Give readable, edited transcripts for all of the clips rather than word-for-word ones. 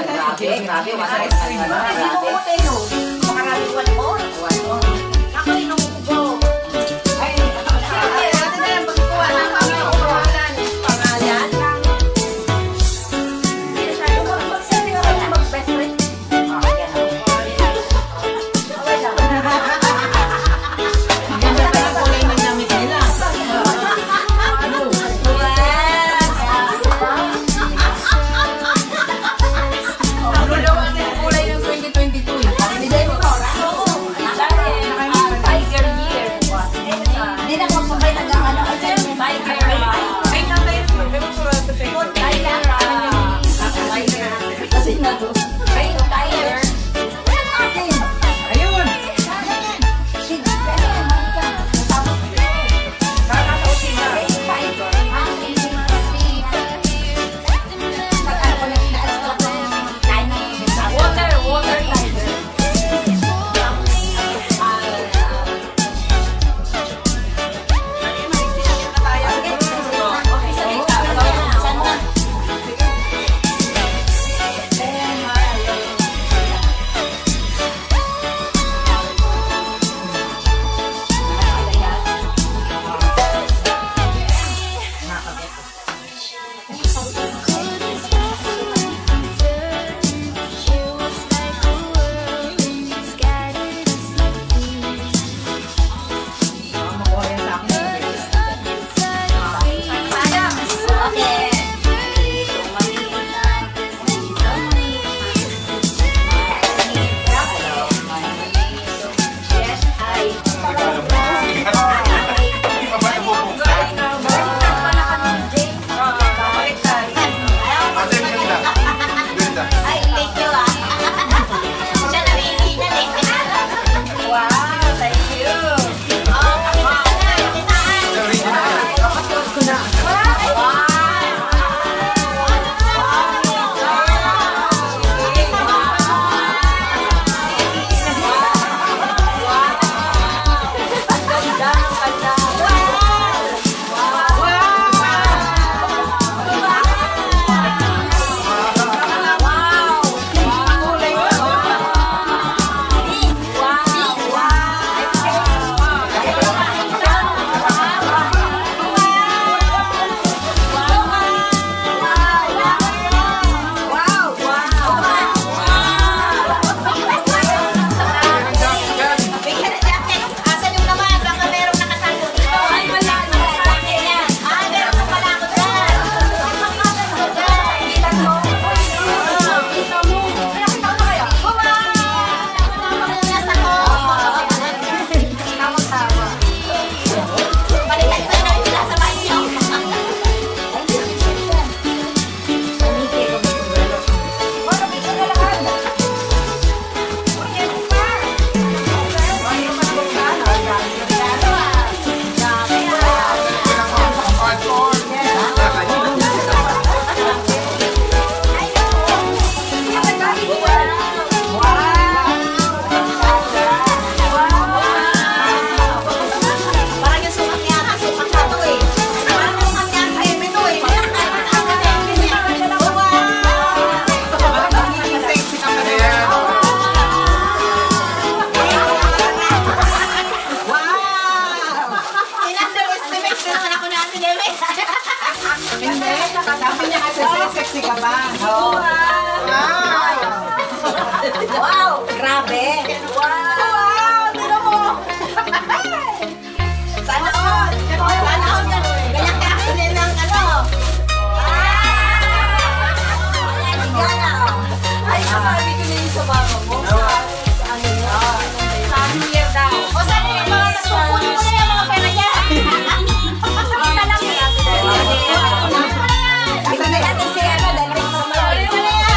Grabe. Grabe. Makarami one more. Ako inuubo. Ay, natin na yung pagkuha ng pangalan. Pangalan. Sabi ko kayo mag-best friend. Ganda pa yung kulay ng damit nila. Sabi niya kasi sexy ka ba? Oo. Wow! Grabe! Wow! Tino mo! Sana all! Sana all! Ganyan ka ako din ng ano! Ay, sabi ko na yung sa baba mo. Sa ano yun? Sa New Year daw. O sana yung mga nasukunin mo na yung mga pera niya. Isa lang yan. Isa na natin si ano, dahil sa mga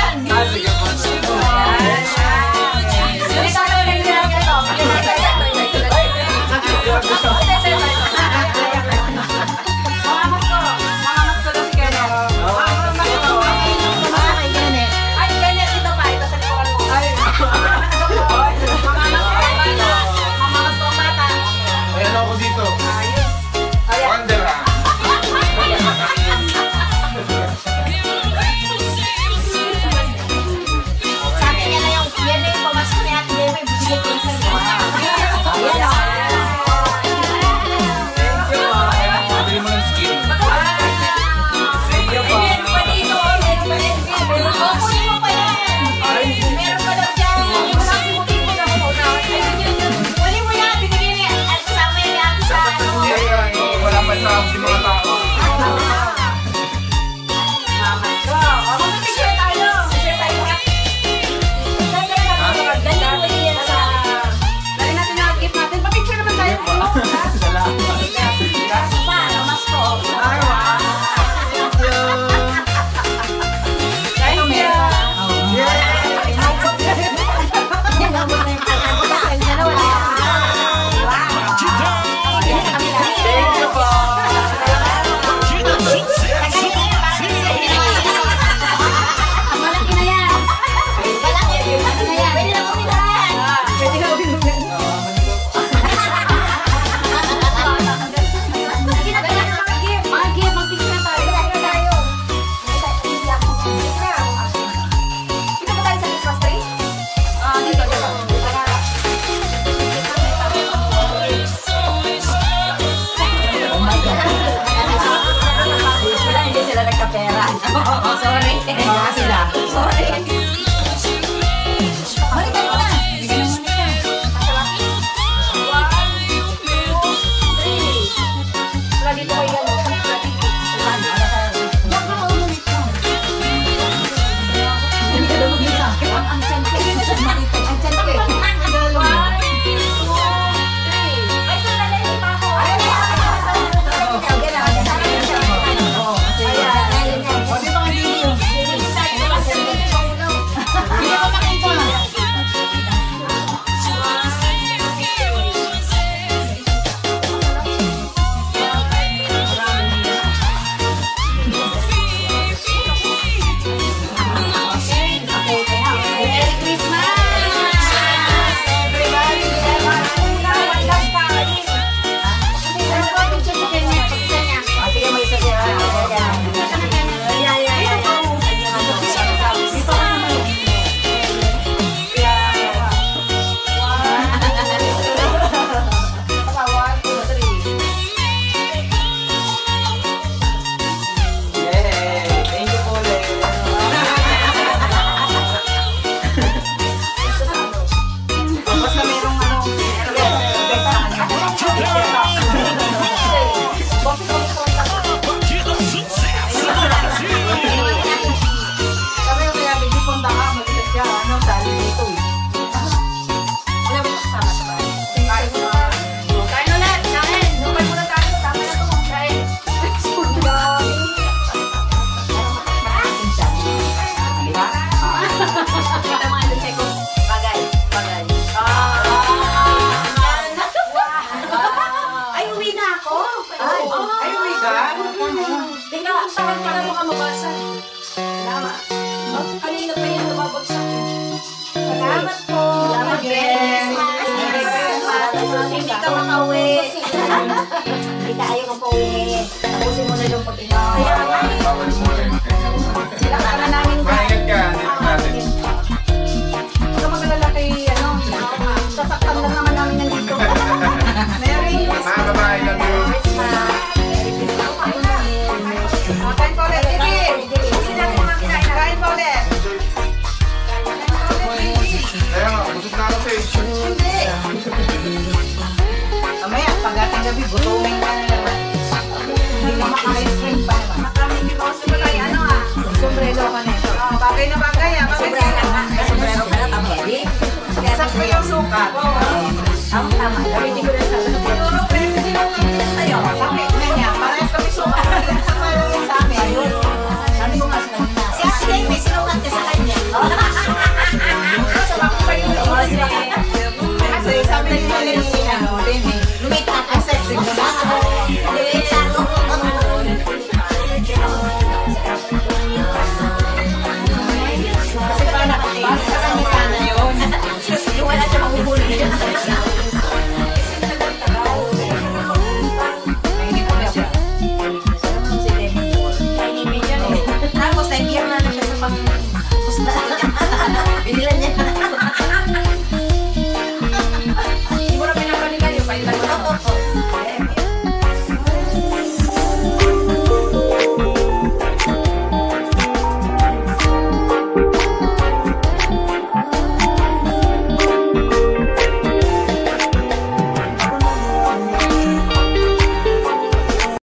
baka mabasa. Salamat. Kanina pa yan nababagsak yun. Salamat po. Salamat din. Hindi ka makauwi. Hindi ka ayaw makauwi. Tapusin mo na yung pag-inom. Bawal mo rin. Sila ka na namin ka. Maingat ka, dito natin. Huwag ka mag-alala kay, sasaktan lang naman namin nandito. Mary. Mga babae lang yun. Kain po ulit, Didi. Kain po ulit. Kaya nga, busog na ako sa'yo. Hindi. Mamaya, pag-ating gabi, gutumin ka na naman. Hindi ka maka-ice cream pa naman. Makaming yung mga sumulay, Sombrero ka nito. Bagay na bagay, Sombrero ka na, tama. Sakto yung suka.